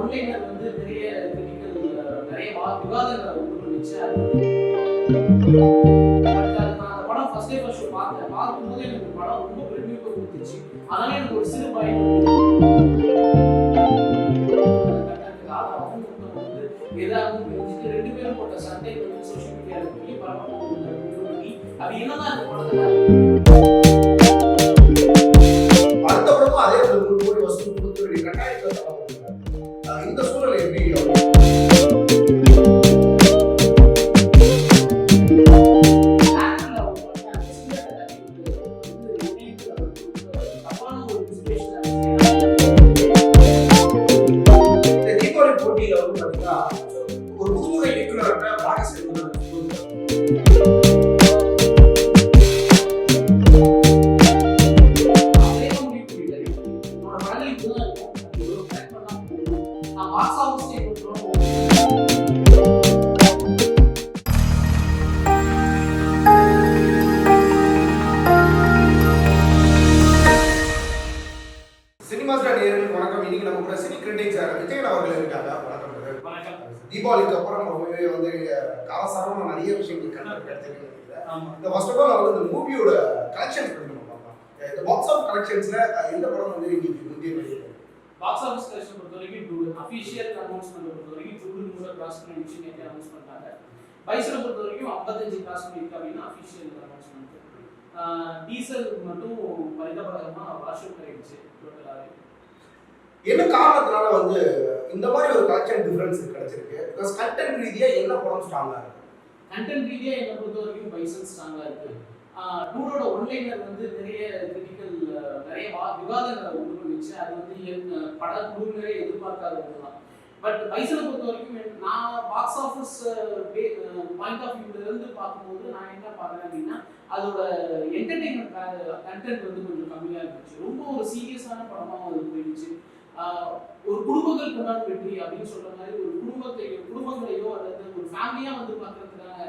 One-liner வந்து நிறைய critical நிறைய விவாதங்களை உண்டு பண்ணிச்சு. பட் அது நான் அந்த படம் ஃபர்ஸ்ட் டே ஃபர்ஸ்ட் ஷோ பார்த்தேன். பார்க்கும்போது எனக்கு படம் ரொம்ப பிரமிப்பை கொடுத்துச்சு. அதனால எனக்கு ஒரு சிறு பயம் எதாகவும் பிரிஞ்சுட்டு 2 பேரும் போட்ட சண்டை வந்து சோஷியல் மீடியாவில் பெரிய பரபரப்பு. அது என்னதான் இந்த படத்துல அடுத்த படமும் அதே 100 கோடி வசூல் கொடுக்க வேண்டிய கட்டாயத்தில் இந்த சூழல் எப்படி தீபாவளிக்கு அப்புறம் ரொம்பவே வந்து காலசாரமாக நிறைய விஷயங்கள் கிடைச்சிருக்கு. இந்த ஃபர்ஸ்ட் ஆஃப் ஆல் வந்து இந்த மூவியோட கலெக்ஷன்ஸ் பற்றி நம்ம பார்க்கலாம். இந்த பாக்ஸ் ஆஃப் கலெக்ஷன்ஸ்ல எந்த படம் வந்து இன்னைக்கு முக்கிய வெளியே பாக்ஸ் ஆஃபீஸ் கலெக்ஷன் பொறுத்த வரைக்கும் டூ அஃபிஷியல் அனௌன்ஸ்மெண்ட் பொறுத்த வரைக்கும் டூ கிராஸ் பண்ணி விஷயம் நேற்று அனௌன்ஸ் பண்ணிட்டாங்க. பைசரை பொறுத்த வரைக்கும் 55 கிராஸ் பண்ணிருக்கு அப்படின்னா அஃபிஷியல் அனௌன்ஸ்மெண்ட். டீசல் மட்டும் பரிதாபகரமாக வாஷ் அவுட் ஆயிடுச்சு டோட்டலாகவே. என்ன காரணத்தினால வந்து இந்த மாதிரி ஒரு கலெக்ஷன் டிஃபரன்ஸ் கிடைச்சிருக்கு? பிகாஸ் கண்டென்ட் ரீதியா என்ன படம் ஸ்ட்ராங்கா இருக்கு? கண்டென்ட் ரீதியா என்ன பொறுத்த வரைக்கும் பைசன் ஸ்ட்ராங்கா இருக்கு. டூரோட ஒன்லைனர் வந்து நிறைய கிரிட்டிக்கல் நிறைய விவாதங்களை உண்டு பண்ணிச்சு. அது வந்து படக்குழுவினரே எதிர்பார்க்காத ஒன்றுதான். பட் பைசனை பொறுத்த வரைக்கும் நான் பாக்ஸ் ஆஃபீஸ் பாயிண்ட் ஆஃப் வியூல இருந்து பார்க்கும்போது நான் என்ன பார்க்குறேன் அப்படின்னா அதோட என்டர்டெயின்மெண்ட் கண்டென்ட் வந்து கொஞ்சம் கம்மியாக இருந்துச்சு. ரொம்ப ஒரு சீரியஸான படமாக அது போயிடுச்சு. ஒரு குடும்பங்கள் கொண்டாடும் வெற்றி அப்படின்னு சொல்ற மாதிரி ஒரு குடும்பங்களையோ அல்லது ஒரு ஃபேமிலியா வந்து பார்க்கறதுக்கான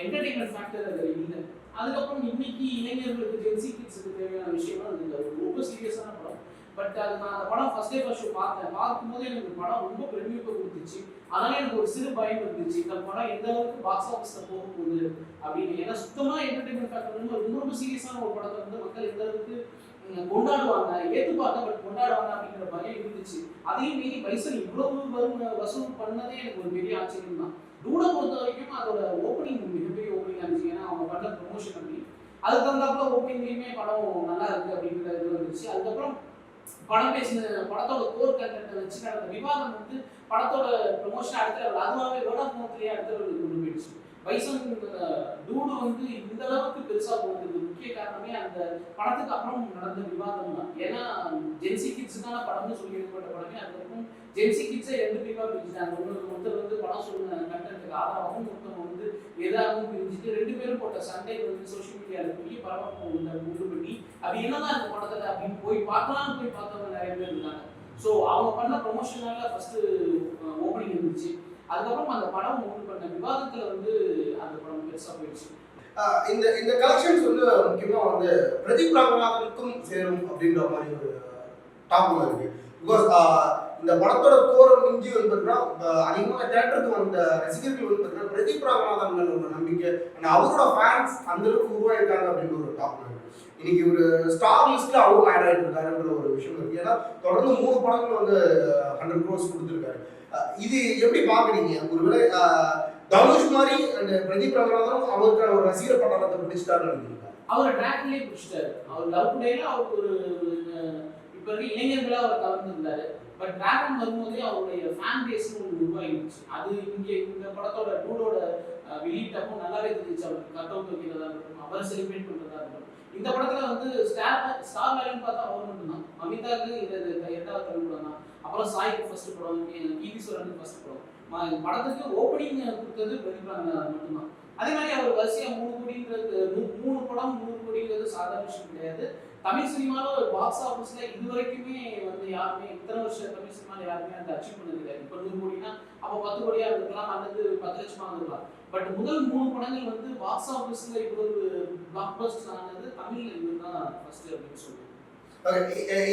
என்டர்டெயின்மெண்ட் ஃபேக்டர் அது இல்லை. அதுக்கப்புறம் இன்னைக்கு இளைஞர்களுக்கு ஜென்சி கிட்ஸுக்கு தேவையான விஷயமா அது ரொம்ப சீரியஸான படம். பட் அது நான் அந்த படம் ஃபர்ஸ்ட் டே ஃபர்ஸ்ட் ஷோ பார்த்தேன். பார்க்கும்போது எனக்கு படம் ரொம்ப பிரமிப்பை கொடுத்துச்சு. அதனால எனக்கு ஒரு சிறு பயம் இருந்துச்சு, இந்த படம் எந்த அளவுக்கு பாக்ஸ் ஆஃபீஸ்ல போக போகுது அப்படின்னு. ஏன்னா சுத்தமா என்டர்டெயின்மெண்ட் ஃபேக்டர் ரொம்ப சீரியஸான ஒரு படத்தை வந்து மக்கள் எந்த அளவுக்கு கொண்டாடுவாங்க, ஏத்துப்பாங்க, பட் கொண்டாடுவாங்க அப்படிங்கிற பயம் இருந்துச்சு. அதையும் மீறி பைசன் இவ்வளவு வசூல் பண்ணதே எனக்கு ஒரு பெரிய ஆச்சரியம் தான். டூடை பொறுத்த வரைக்கும் அதோட ஓப்பனிங் மிகப்பெரிய ஓப்பனிங் இருந்துச்சு. ஏன்னா அவங்க பண்ண ப்ரொமோஷன் அப்படி அதுக்கு தகுந்தாப்புல ஓப்பனிங்லேயுமே படம் நல்லா இருக்கு அப்படிங்கிற இது வந்துச்சு. அதுக்கப்புறம் படம் பேசின படத்தோட கோர் கண்டென்ட்டை வச்சு நடந்த விவாதம் வந்து படத்தோட ப்ரொமோஷன் அடுத்த அதுவாகவே வேர்ட் ஆஃப் மவுத்லேயே அடுத்த கொண்டு போயிடுச்சு. பைசன் டூடு வந்து இந்த அளவுக்கு பெருசா போனதுக்கு முக்கிய காரணமே அந்த படத்துக்கு அப்புறம் நடந்த விவாதம் தான். ஏன்னா ஜென்சி கிட்ஸுக்கான படம்னு சொல்லி ஏற்பட்ட படமே அதுக்கப்புறம் ஜென்சி கிட்ஸை 2 பிரிவாக பிரிச்சுட்டாங்க. ஒருத்தர் வந்து படம் சொல்லுங்க கண்டென்ட்டுக்கு ஆதரவாகவும் ஒருத்தவங்க வந்து எதாகவும் பிரிஞ்சுட்டு 2 பேரும் போட்ட சண்டை வந்து சோஷியல் மீடியாவில் பெரிய பரபரப்பு உண்டு பண்ணி அது என்னதான் இந்த படத்துல அப்படின்னு போய் பார்த்தவங்க நிறைய பேர் இருக்காங்க. ஸோ அவங்க பண்ண ப்ரொமோஷனால ஃபர்ஸ்ட் ஓப்பனிங் இருந்துச்சு. அதுக்கப்புறம் அந்த படம் உண்டு பண்ண விவாதத்துல வந்து அந்த படம் பெருசா போயிடுச்சு. இந்த கலெக்ஷன்ஸ் வந்து முக்கியமா வந்து பிரதீப் ராமநாதனுக்கும் சேரும் அப்படின்ற மாதிரி ஒரு டாபிக் இருக்கு. பிகாஸ் இந்த படத்தோட கோர் மிஞ்சி வந்து பார்த்தீங்கன்னா அதிகமாக தேட்டருக்கு வந்த ரசிகர்கள் வந்து பார்த்தீங்கன்னா பிரதீப் ராமநாதன் ஒரு நம்பிக்கை அவரோட ஃபேன்ஸ் அந்த அளவுக்கு உருவாயிருக்காங்க அப்படின்ற ஒரு டாபிக் இருக்கு. இன்னைக்கு ஒரு ஸ்டார் லிஸ்ட்ல அவரும் ஆட் ஆகிட்டு இருக்காருன்ற ஒரு விஷயம் இருக்கு. ஏன்னா தொடர்ந்து 3 படங்கள் வந்து 100 crores கொடுத்துருக்காரு. இது எப்படி பாக்குறீங்க? ஒருவேளை தனுஷ் மாதிரி அந்த பிரதீப் ராமநாதனும் அவருக்கான ஒரு ரசிகர் பட்டாளத்தை பிடிச்சிட்டாருன்னு நினைக்கிறீங்க? அவர் ட்ராக்லயே பிடிச்சிட்டாரு. அவர் லவ் டுடேல அவருக்கு ஒரு இப்ப இருக்க இளைஞர்களா அவர் கலந்துருந்தாரு. பட் டிராகன் வரும்போதே அவருடைய ஃபேன் பேஸ்னு ஒன்று உருவாகிடுச்சு. அது இங்கே இந்த படத்தோட டூடோட வெளியிட்டப்போ நல்லாவே தெரிஞ்சிச்சு. அவருக்கு கட் அவுட் வைக்கிறதா இருக்கட்டும், அவரை செலிப்ரேட் பண்றதா இருக்கட்டும். இந்த படத்துல வந்து ஸ்டார் வேலைன்னு பார்த்தா அவர் மட்டும்தான். அமிதாக்கு இது 2வது படம் தான். அப்புறம் சாய்க்கு ஃபர்ஸ்ட் படம், கீதீஸ்வரனுக்கு ஃபர்ஸ்ட் படம். படத்துக்கு ஓப்பனிங் கொடுத்தது பிரதீப் ராமநாதன் மட்டும்தான். அதே மாதிரி அவர் வரிசையா 3 கோடிங்கிறது 3 படம் 3 கோடிங்கிறது சாதாரண விஷயம் கிடையாது. தமிழ் சினிமாவில் பாக்ஸ் ஆஃபீஸ்ல இது வரைக்குமே வந்து யாருமே இத்தனை வருஷம் தமிழ் சினிமாவில் யாருமே அந்த அச்சீவ் பண்ணது கிடையாது. இப்போ 100 கோடினா அப்போ 10 கோடியா இருக்கலாம் அல்லது 10 லட்சமா இருக்கலாம். பட் முதல் 3 படங்கள் வந்து பாக்ஸ் ஆஃபீஸ்ல இவ்வளவு பிளாக் பஸ்டர் ஆனது தமிழ்ல இருந்து தான் ஃபர்ஸ்ட் அப்படின்னு சொல்லுவாங்க.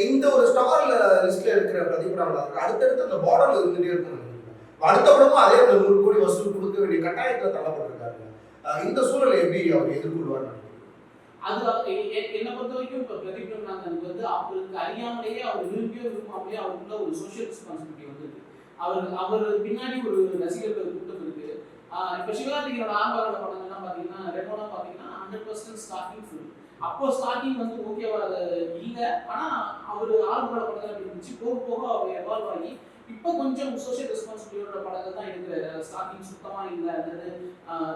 இந்த ஒரு ஸ்டார் லிஸ்ட்ல இருக்கிற பிரதீப் ராமதாஸ் அடுத்தடுத்து அந்த பார்டர்ல இருந்துட்டே இருக்கணும். அடுத்த படமும் அதே அந்த 100 கோடி வசூல் கொடுக்க வேண்டிய கட்டாயத்தில் தள்ளப்பட்டிருக்காரு. இந்த சூழலை எப்படி அவர் எதிர்கொள்வார்? அது என்னை பொறுத்த வரைக்கும் இப்போ பிரதீப் ரங்கநாதனுக்கு வந்து அவருக்கு அறியாமலேயே அவர் விரும்பியோ விரும்பாமலேயே அவருக்குள்ள ஒரு சோஷியல் ரெஸ்பான்சிபிலிட்டி வந்துருக்கு. அவர் பின்னாடி ஒரு ரசிகர்கள் கூட்டம் இருக்கு. இப்போ சிவகார்த்திகேயனோட ஆரம்ப படங்கள்லாம் பார்த்தீங்கன்னா ரெமோலாம் பார்த்தீங்கன்னா 100% ஸ்டார்டிங் ஃபுல். அப்போ ஸ்டார்டிங் வந்து ஓகேவா இல்லை, ஆனால் அவர் ஆரம்ப படங்கள் அப்படி இருந்துச்சு. போக போக அவர் எவால்வ் ஆகி இப்போ கொஞ்சம் சோஷியல் ரெஸ்பான்சிபிலிட்டியோட படங்கள் தான் எடுக்கிறாரு. ஸ்டார்டிங் சுத்தமாக இல்லை, அல்லது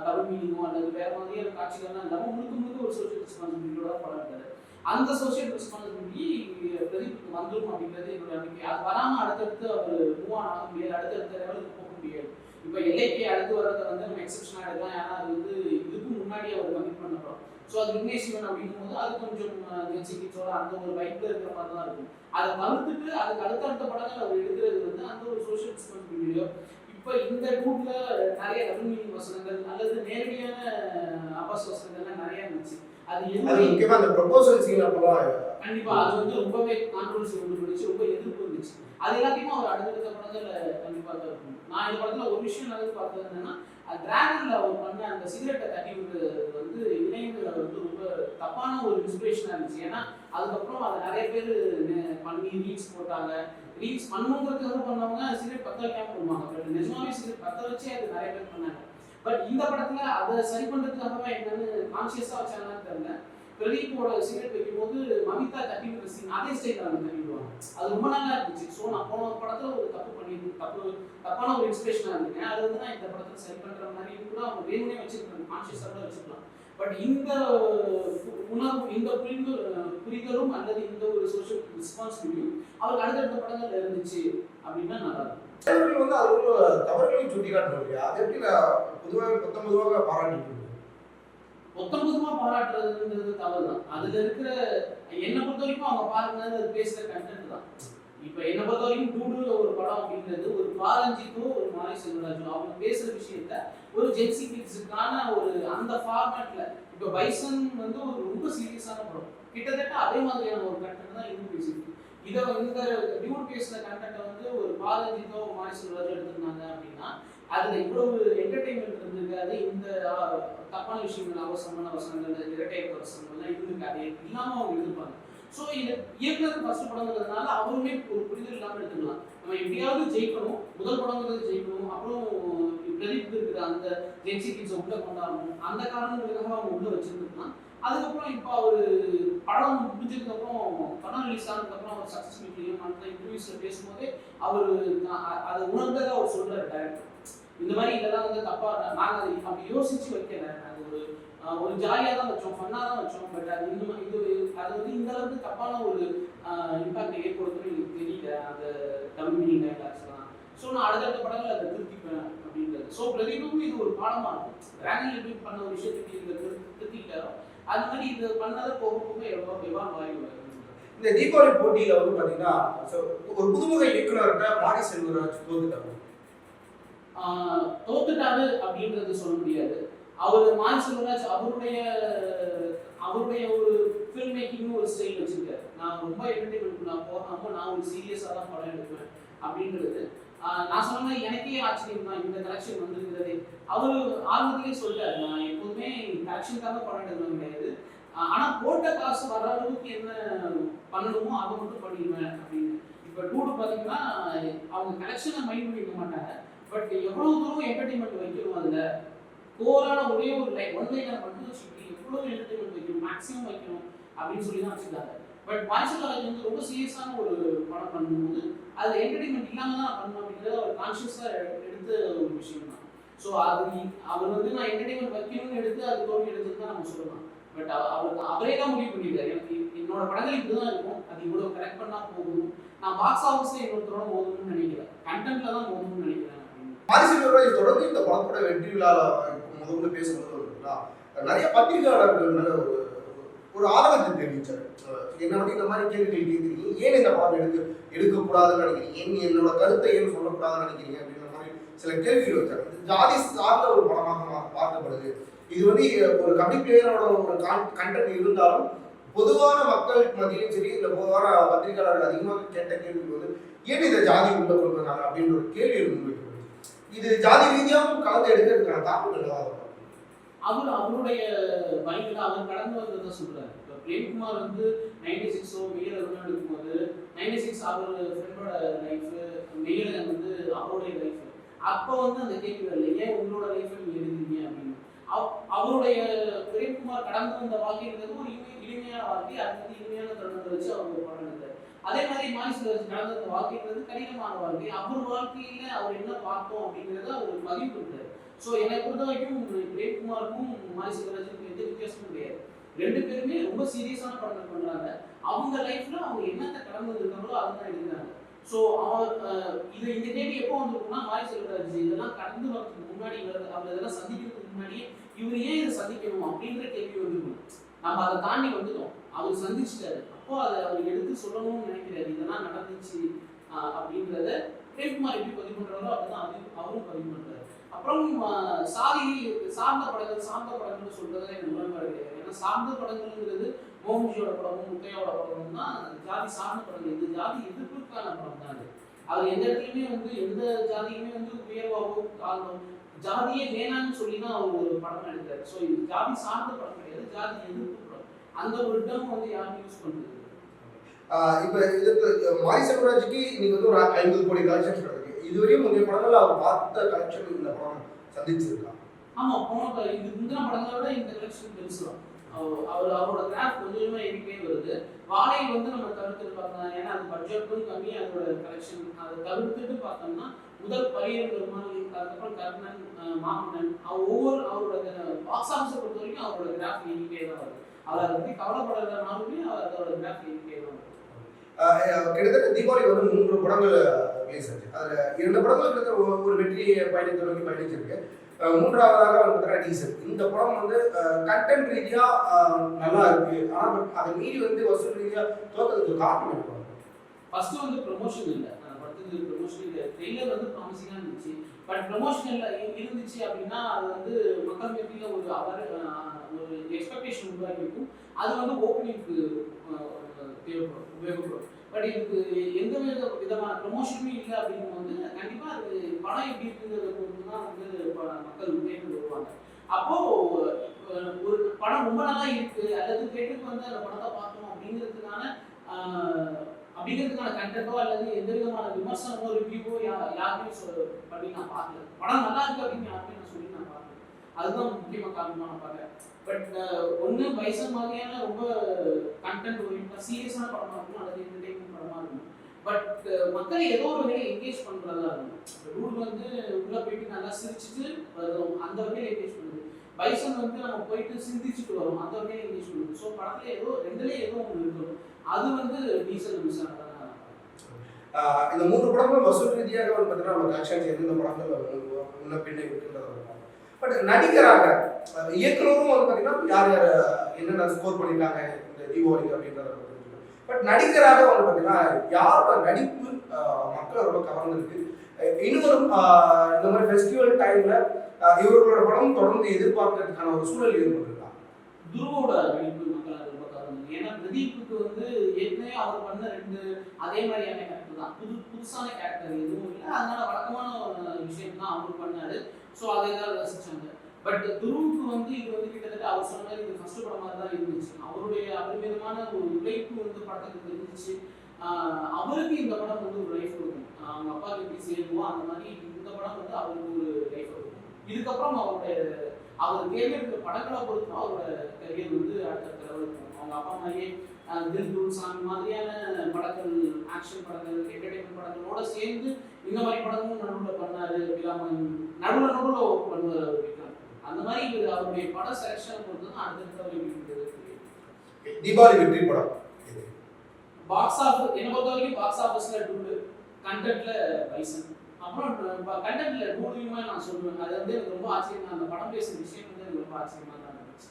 டபுள் மீனிங்கோ அல்லது வேற மாதிரியான காட்சிகள்லாம் இல்லாமல் முழுக்க ஒரு சோஷியல் ரெஸ்பான்சிபிலிட்டியோட படம் எடுத்தாரு. அந்த சோஷியல் ரெஸ்பான்சிபிலிட்டி பிரதீப்க்கு வந்துடும் அப்படிங்கிறது என்னோட நம்பிக்கை. அது வராமல் அடுத்தடுத்து அவர் மூவ் ஆக முடியாது, அடுத்தடுத்த லெவலுக்கு போக முடியாது. இப்போ எல்லைக்கு அடுத்து வர்றதை வந்து நம்ம எக்ஸப்ஷனாக எடுக்கலாம். ஏன்னா அது வந்து இதுக்கு முன்னாடி அவர் கமிட் பண்ண படம். ஸோ அது விக்னேஷ் சிவன் அப்படிங்கும் போது அது கொஞ்சம் ஜென்சிக்கிட்ஸோட அந்த ஒரு வைப்பில் இருக்கிற மாதிரி தான் இருக்கும். அதை தவிர்த்துட்டு அதுக்கு அடுத்த படங்கள் அவர் எடுக்கிறது வந்து அந்த ஒரு சோஷியல் ரெஸ்பான்சிபிலிட்டியோ இப்போ இந்த ரூட்ல நிறைய டபுள் மீனிங் வசனங்கள் அல்லது நேரடியான ஆபாச வசனங்கள்லாம் நிறைய இருந்துச்சு. அது முக்கியமாக அந்த ப்ரொபோசல் சீன் அப்பெல்லாம் கண்டிப்பா அது வந்து ரொம்பவே கான்ட்ரோவர்சி கொண்டு போயிடுச்சு, ரொம்ப எதிர்ப்பு வந்துச்சு. அது எல்லாத்தையுமே அவர் அடுத்தடுத்த படங்கள் கண்டிப்பா தான் இருக்கும். நான் இந்த படத்துல ஒரு விஷயம் நல்லது பார்த்தது என்னன்னா, டிராகன்ல அவர் பண்ண அந்த சிகரெட்டை தட்டி விடுறது வந்து இளைஞர்கள் வந்து ரொம்ப தப்பான ஒரு இன்ஸ்பிரேஷனா இருந்துச்சு. ஏன்னா அதுக்கப்புறம் அதை நிறைய பேர் பண்ணி ரீல்ஸ் போட்டாங்க. ரீல்ஸ் பண்ணுங்கிறதுக்காக பண்ணவங்க சிகரெட் பத்த வைக்காம பண்ணுவாங்க. பட் நிஜமாவே சிகரெட் பத்த வச்சே அது நிறைய பேர் பண்ணாங்க. பட் இந்த படத்துல அதை சரி பண்றதுக்காகவே என்னன்னு கான்சியஸா வச்சாங்கன்னு தெரியல. பிரதீப்போட சிகரெட் வைக்கும்போது மமிதா தட்டி விடுற சீன் அதே ஸ்டைல அவங்க தட்டி விடுவாங்க. அது ரொம்ப நல்லா இருந்துச்சு. ஸோ நான் போன படத்துல ஒரு தப்பான ஒரு இன்ஸ்பிரேஷனா இருந்தேன். அது வந்து நான் இந்த படத்துல சரி பண்ற மாதிரி கூட அவங்க வேணும்னே வச்சிருக்காங்க, கான்சியஸா கூட வச்சிருக்கலாம். பட் இந்த உணர்வு, இந்த புரிதலும் அல்லது இந்த ஒரு சோஷியல் ரெஸ்பான்சிபிலிட்டியும் அவருக்கு அடுத்தடுத்த படங்கள்ல இருந்துச்சு அப்படின்னா நல்லா இருக்கும். வந்து அது ஒரு தவறுகளையும் சுட்டி காட்டுறது. அது எப்படி பொதுவாக 19 பாராட்டிட்டு மொத்தமா பாராட்டுறதுன்றது தவறு தான். அதுல இருக்கிற என்னை பொறுத்த வரைக்கும் அவங்க பாருங்க அது பேசுற கண்டென்ட் தான். இப்ப என்னை பொறுத்த வரைக்கும் டூடுல ஒரு படம் அப்படிங்கிறது ஒரு பாரஞ்சிக்கோ ஒரு மாரி செல்வராஜோ அவங்க பேசுற விஷயத்த ஒரு ஜென்சி கிட்ஸுக்கான ஒரு அந்த ஃபார்மேட்ல இப்ப பைசன் வந்து ஒரு ரொம்ப சீரியஸான படம், கிட்டத்தட்ட அதே மாதிரியான ஒரு கண்டென்ட் தான் இன்னும் பேசிருக்கு. இதை இந்த டியூட் பேசுற கண்டென்ட்டை வந்து ஒரு பாரஞ்சிக்கோ மாரி செல்வராஜோ எடுத்திருந்தாங்க அப்படின்னா அதுல இவ்வளவு என்டர்டைன்மெண்ட் இருந்திருக்காது. இந்த தப்பான விஷயங்கள் அவசரமான வசனங்கள் இரட்டையற்ற வசனங்கள்லாம் இருந்திருக்காது, இல்லாம அவங்க இருப்பாங்க. ஸோ இது இயக்குனர் ஃபர்ஸ்ட் படங்கிறதுனால அவருமே ஒரு புரிதல் இல்லாமல் எடுத்துக்கலாம். நம்ம எப்படியாவது ஜெயிக்கணும், முதல் படங்கிறது ஜெயிக்கணும், அப்புறம் பிரதீப் இருக்கிற அந்த ஜென்சி கிட்ஸை உள்ள கொண்டாடணும், அந்த காரணங்களுக்காக அவங்க உள்ள வச்சிருந்துருக்கலாம். அதுக்கப்புறம் இப்போ அவர் படம் முடிஞ்சதுக்கப்புறம் படம் ரிலீஸ் ஆனதுக்கப்புறம் அவர் சக்ஸஸ் மீட்லையும் அந்த இன்டர்வியூஸில் பேசும்போதே அவர் அதை உணர்ந்ததை அவர் சொல்கிறார் டைரக்டர். இந்த மாதிரி இதெல்லாம் வந்து தப்பா நாங்கள் அதை அப்படி யோசிச்சு வைக்கல, அது ஒரு ஜாலியாக தான் வச்சோம், ஃபன்னாக தான் வச்சோம். பட் அது இன்னும் அது வந்து இந்த அளவுக்கு தப்பான ஒரு இம்பாக்ட் ஏற்படுத்தும் எனக்கு தெரியல அந்த டபுள் மீனிங் டைலாக்ஸ்லாம். ஸோ நான் அடுத்தடுத்த படங்கள் அதை திருத்திப்பேன் அப்படின்றது. ஸோ பிரதீபுக்கும் இது ஒரு பாடமாக இருக்கும். டிராகன் எப்படி பண்ண ஒரு விஷயத்துக்கு இதில் திருத்திக்கிட்டாரோ அது மாதிரி இது பண்ணதை போக போக எவ்வளோ வாய்ப்பு. இந்த தீபாவளி போட்டியில் வந்து பார்த்தீங்கன்னா ஒரு புதுமுக இயக்குனர்கிட்ட மாரி செல்வராஜ் தோத்துட்டாரு அப்படின்றது சொல்ல முடியாது. அவர் மாரி செல்வராஜ் அவருடைய ஒரு ஃபில்ம் மேக்கிங் ஒரு ஸ்டைல் வச்சிருக்காரு. நான் ரொம்ப என்டர்டைன்மெண்ட் நான் போகாம நான் ஒரு சீரியஸாக தான் படம் எடுப்பேன் அப்படின்றது. நான் சொன்ன மாதிரி எனக்கே ஆச்சரியம் தான் இந்த கலெக்ஷன் வந்துருக்கிறது. அவர் ஆரம்பத்திலேயே சொல்லிட்டாரு, நான் எப்போதுமே கலெக்ஷனுக்காக படம் எடுக்கணும் கிடையாது, ஆனால் போட்ட காசு வர அளவுக்கு என்ன பண்ணணுமோ அதை மட்டும் பண்ணிடுவேன் அப்படின்னு. இப்போ டூடு பார்த்தீங்கன்னா அவங்க கலெக்ஷனை மைண்ட் பண்ணிக்க மாட்டாங்க, பட் எவ்வளவு தூரம் என்டர்டைன்மெண்ட் வைக்கணும், அதில் கோரான ஒரே ஒரு ஒன் லைனர் மட்டும் வச்சுக்கிட்டு எவ்வளோ என்டர்டைன்மெண்ட் வைக்கணும், மேக்ஸிமம் வைக்கணும் அப்படின்னு சொல்லி தான் வச்சுருக்காங்க. பட் மாரி காலேஜ் வந்து ரொம்ப சீரியஸான ஒரு படம் பண்ணும்போது அது என்டர்டைன்மெண்ட் இல்லாமல் தான் பண்ணணும் அப்படிங்கிறத அவர் கான்ஷியஸாக எடுத்த ஒரு விஷயம் தான். ஸோ அது அவர் வந்து நான் என்டர்டைன்மெண்ட் வைக்கணும்னு எடுத்து அது தோல்வி எடுத்துன்னு தான் நம்ம சொல்லலாம். பட் அவரே தான் முடிவு பண்ணியிருக்காரு, எனக்கு என்னோட படங்கள் இப்படி தான் இருக்கும், அது இவ்வளோ கரெக்ட் பண்ணால் போகணும், நான் பாக்ஸ் ஆஃபீஸில் இன்னொருத்தரோட ஓதணும்னு நினைக்கிறேன், கண்டென்ட்ல தான் ஓதணும்னு நினைக்கிறேன் அப்படின்னு. மாரி செல்வராஜ் தொடர்ந்து இந்த படத்தோட வெற்றி விழாவில் முதல்ல பேசும்போது நிறைய பத்திரிகையாளர்கள் ஒரு ஆதங்கத்தை தெரிவிச்சார். என்ன வந்து இந்த மாதிரி கேள்விகள் கேட்குறீங்க, ஏன் இந்த படம் எடுக்கக்கூடாதுன்னு நினைக்கிறீங்க, என்னோட கருத்தை ஏன் சொல்லக்கூடாதுன்னு நினைக்கிறீங்க அப்படின்ற மாதிரி சில கேள்விகள் வச்சாங்க. ஜாதி சார்ந்த ஒரு படமாக பார்க்கப்படுது. இது வந்து ஒரு கபடி பிளேயரோட ஒரு கண்டென்ட் இருந்தாலும் பொதுவான மக்கள் மத்தியிலும் சரி இல்லை பொதுவான பத்திரிகையாளர்கள் அதிகமாக கேட்ட கேள்வி வந்து ஏன் இதை ஜாதி உள்ள கொண்டு வந்தாங்க அப்படின்ற ஒரு கேள்வி முன்வைக்கப்படுது. இது ஜாதி ரீதியாகவும் கலந்து எடுக்கிறதுக்கான தாக்கம் என்னவா இருக்கும்? அவருடைய வழிகளை அவர் கடந்து வந்ததை சொல்றாரு. இப்போ பிரேம்குமார் வந்து 96 மெயில் எடுக்கும்போது 96 அவர் ஃப்ரெண்டோட லைஃப், மெயில் வந்து அவருடைய லைஃப். அப்போ வந்து அந்த கேள்வி வரல, ஏன் உங்களோட லைஃப் நீங்க எழுதுறீங்க அப்படின்னு. அவருடைய பிரேம்குமார் கடந்து வந்த வாழ்க்கைன்றது ஒரு இனிமையான வாழ்க்கை. அது வந்து இனிமையான தருணத்தை வச்சு அவர் ஒரு படம் எடுத்தார். அதே மாதிரி மாரிசுல வச்சு கடந்து வந்த வாழ்க்கைன்றது கடினமான வாழ்க்கை. அவர் வாழ்க்கையில அவர் என்ன பார்த்தோம் அப்படிங்கிறத அவர் பதிவு கொடுத்தாரு. ஸோ என்னை பொறுத்த வரைக்கும் பிரேம்குமாருக்கும் மாரி செல்வராஜுக்கும் எந்த வித்தியாசமும் கிடையாது. ரெண்டு பேருமே ரொம்ப சீரியஸான படங்கள் பண்றாங்க. அவங்க லைஃப்ல அவங்க என்னத்தை கடந்து வந்திருக்காங்களோ அதுதான் எழுதுறாங்க. ஸோ அவர் இந்த கேள்வி எப்போ வந்திருக்கும்னா, மாரி செல்வராஜ் இதெல்லாம் கடந்து வரதுக்கு முன்னாடி, அவர் இதெல்லாம் சந்திக்கிறதுக்கு முன்னாடியே இவர் ஏன் இதை சந்திக்கணும் அப்படின்ற கேள்வி வந்துருக்கும். நம்ம அதை தாண்டி வந்துட்டோம். அவர் சந்திச்சிட்டாரு. அப்போ அதை அவர் எடுத்து சொல்லணும்னு நினைக்கிறாரு. இதெல்லாம் நடந்துச்சு அப்படின்றத பிரேம்குமார் எப்படி பதிவு பண்றாரோ அப்படிதான் அவரும் பதிவு பண்றாரு. அப்புறம் சாதி சார்ந்த படங்கள் சொல்றதை எனக்கு உடன்பாடு கிடையாது. ஏன்னா சார்ந்த படங்கள்ங்கிறது மோகன்ஜியோட படமும் முத்தையோட படமும் தான் ஜாதி சார்ந்த படங்கள். இது ஜாதி எதிர்ப்புக்கான படம் தான். அது எந்த இடத்துலையுமே வந்து எந்த ஜாதியுமே வந்து உயர்வாகவோ தாழ்வோ ஜாதியே வேணான்னு சொல்லி தான் அவர் ஒரு படம் எடுத்தாரு. ஸோ இது ஜாதி சார்ந்த படம் கிடையாது, ஜாதி எதிர்ப்பு படம். அந்த ஒரு டேர்ம் வந்து யாரும் யூஸ் பண்றது. இப்போ இதுக்கு மாரி செல்வராஜுக்கு இன்னைக்கு வந்து ஒரு 50 கோடி கலெக்ஷன்ஸ் கிடக்கு. இதுவரையும் முந்தைய படங்கள் அவர் பார்த்த கலெக்ஷன் இந்த படம் சந்திச்சிருக்கா? ஆமா, இது முந்தின படங்களை விட இந்த கலெக்ஷன் பெருசு தான். அவரோட கிராஃப் கொஞ்சமா எண்ணிக்கையே வருது. வாழை வந்து நம்ம தவிர்த்துட்டு பார்த்தோம், ஏன்னா அது பட்ஜெட்டும் கம்மி, அதோட கலெக்ஷன் அதை தவிர்த்துட்டு பார்த்தோம்னா முதல் பரியர் பெருமாள், அதுக்கப்புறம் கர்ணன், மாமன்னன், அவரோட பாக்ஸ் ஆஃபீஸை பொறுத்த வரைக்கும் அவரோட கிராஃப் எண்ணிக்கையே தான் வருது. அவர் அதை பற்றி கவலைப்படுறதுனாலுமே அதோட கிராஃப் எண்ணிக்கையே தான் வருது. கிட்டத்தட்ட தீபாவளி வந்து 3 படங்கள் ரிலீஸ் ஆச்சு. அதில் 2 படங்கள் கிட்டத்தட்ட ஒரு வெற்றி பயணத்தை நோக்கி பயணிச்சிருக்கு. 3ஆவதாக வந்து டீசல். இந்த படம் வந்து கண்டென்ட் ரீதியா நல்லா இருக்கு. ஆனால் அதை மீறி வந்து வசூல் ரீதியா தோற்றதுக்கு காரணம் என்ன? ஃபர்ஸ்ட் வந்து ப்ரொமோஷன் இல்லை. படத்துக்கு ப்ரொமோஷன் இல்லை. ட்ரெய்லர் வந்து ப்ராமிசிங்காக இருந்துச்சு. பட் ப்ரொமோஷன் இருந்துச்சு அப்படின்னா அது வந்து மக்கள் மத்தியில் ஒரு எக்ஸ்பெக்டேஷன் உருவாக்கிருக்கும். அது வந்து ஓப்பனிங்க்கு தேவைப்படும், உபயோகப்படும். பட் இதுக்கு எந்த விதமான ப்ரொமோஷனுமே இல்லை அப்படிங்கும்போது கண்டிப்பாக அது படம் எப்படி இருக்குங்கிறத பொறுத்து தான் வந்து மக்கள் தேடி வருவாங்க. அப்போ ஒரு படம் ரொம்ப நல்லா இருக்கு அல்லது தேட்டருக்கு வந்து அந்த படத்தை பார்த்தோம் அப்படிங்கிறதுக்கான கண்டென்ட்டோ அல்லது எந்த விதமான விமர்சனமோ ரிவ்யூவோ யாருமே பண்ணி நான் பார்க்கல. படம் நல்லா இருக்கு அப்படின்னு யாருமே நான் சொல்லி நான் பார்க்கல. அதுதான் முக்கியமாக காரணமாக நான் பார்க்குறேன். பட் ஒன்று பைசன் மாதிரியான ரொம்ப கண்டென்ட் ஓரியன்டாக சீரியஸான படமாக இருக்கும் அல்லது என்டர்டெயின்மெண்ட் படமாக இருக்கும். பட் மக்களை ஏதோ ஒரு வகையில் என்கேஜ் பண்ணுறதா இருக்கும். ரூல் வந்து உள்ளே போயிட்டு நல்லா சிரிச்சுட்டு வரும், அந்த வகையில் என்கேஜ் பண்ணுது. பைசன் வந்து நம்ம போயிட்டு சிந்திச்சுட்டு வரும், அந்த வகையில் என்கேஜ் பண்ணுது. ஸோ படத்தில் ரெண்டுலேயே ஏதோ ஒன்று இருக்கணும். அது வந்து டீசல் மிஸ் ஆனதான். இந்த 3 படங்களும் வசூல் ரீதியாக வந்து பார்த்தீங்கன்னா நம்ம கலெக்ஷன்ஸ் எந்தெந்த படங்கள் முன்ன பின்ன இருக்குன்றத இருக்கும். பட் நடிகராக இயக்குனரும் வந்து பார்த்தீங்கன்னா யார் யார் என்னென்ன ஸ்கோர் பண்ணியிருக்காங்க இந்த தீபாவளிக்கு அப்படின்றத. பட் நடிகராக வந்து பார்த்தீங்கன்னா யாரோட நடிப்பு மக்களை ரொம்ப கவர்ந்துருக்கு. இன்னொரு இந்த மாதிரி ஃபெஸ்டிவல் டைம்ல இவர்களோட படம் தொடர்ந்து எதிர்பார்க்கறதுக்கான ஒரு சூழல் ஏற்பட்டிருக்கா? துருவோட நடிப்பு மக்களை ரொம்ப கவர்ந்து. ஏன்னா பிரதீப்புக்கு வந்து ஏற்கனவே அவர் பண்ண 2 அதே மாதிரியான கேரக்டர் தான், புதுசான கேரக்டர் எதுவும் இல்லை. அதனால வழக்கமான விஷயம் தான் அவர் பண்ணாரு. ஸோ அதை தான் ரசிச்சாங்க. பட் துருவுக்கு வந்து இது வந்து கிட்டத்தட்ட அவர் சொன்ன மாதிரி இது ஃபர்ஸ்ட் படமாக தான் இருந்துச்சு. அவருடைய அபரிமிதமான ஒரு உழைப்பு வந்து படத்துக்கு இருந்துச்சு. அவருக்கு இந்த படம் வந்து ஒரு லைஃப் கொடுக்கும். அவங்க அப்பாவுக்கு எப்படி சேருவோம் அந்த மாதிரி இந்த படம் வந்து அவருக்கு ஒரு லைஃப் கொடுக்கும். இதுக்கப்புறம் அவர் தேர்ந்தெடுக்கிற படங்களை பொறுத்து அவரோட கரியர் வந்து அடுத்த லெவல் இருக்கும். அவங்க அப்பா மாதிரியே தில் குரு சாமி மாதிரியான படங்கள், ஆக்ஷன் படங்கள், என்டர்டெயின்மெண்ட் படங்களோட சேர்ந்து இந்த மாதிரி படமும் நடுவில் பண்ணாரு. நடுவில் ஒர்க் பண்ணுவார் அவர் விக்ரம். அந்த மாதிரி அவருடைய பட செலக்ஷன் பொறுத்து தான் அடுத்தடுத்த தீபாவளி வெற்றி படம் பாக்ஸ் ஆஃபீஸ் என்ன பொறுத்த வரைக்கும் பாக்ஸ் ஆஃபீஸ்ல டூடு, கண்டென்ட்ல பைசன். அப்புறம் கண்டென்ட்ல டூடுமா நான் சொல்லுவேன். அது வந்து எனக்கு ரொம்ப ஆச்சரியமா, அந்த படம் பேசுற விஷயம் வந்து எனக்கு ரொம்ப ஆச்சரியமா தான் இருந்துச்சு.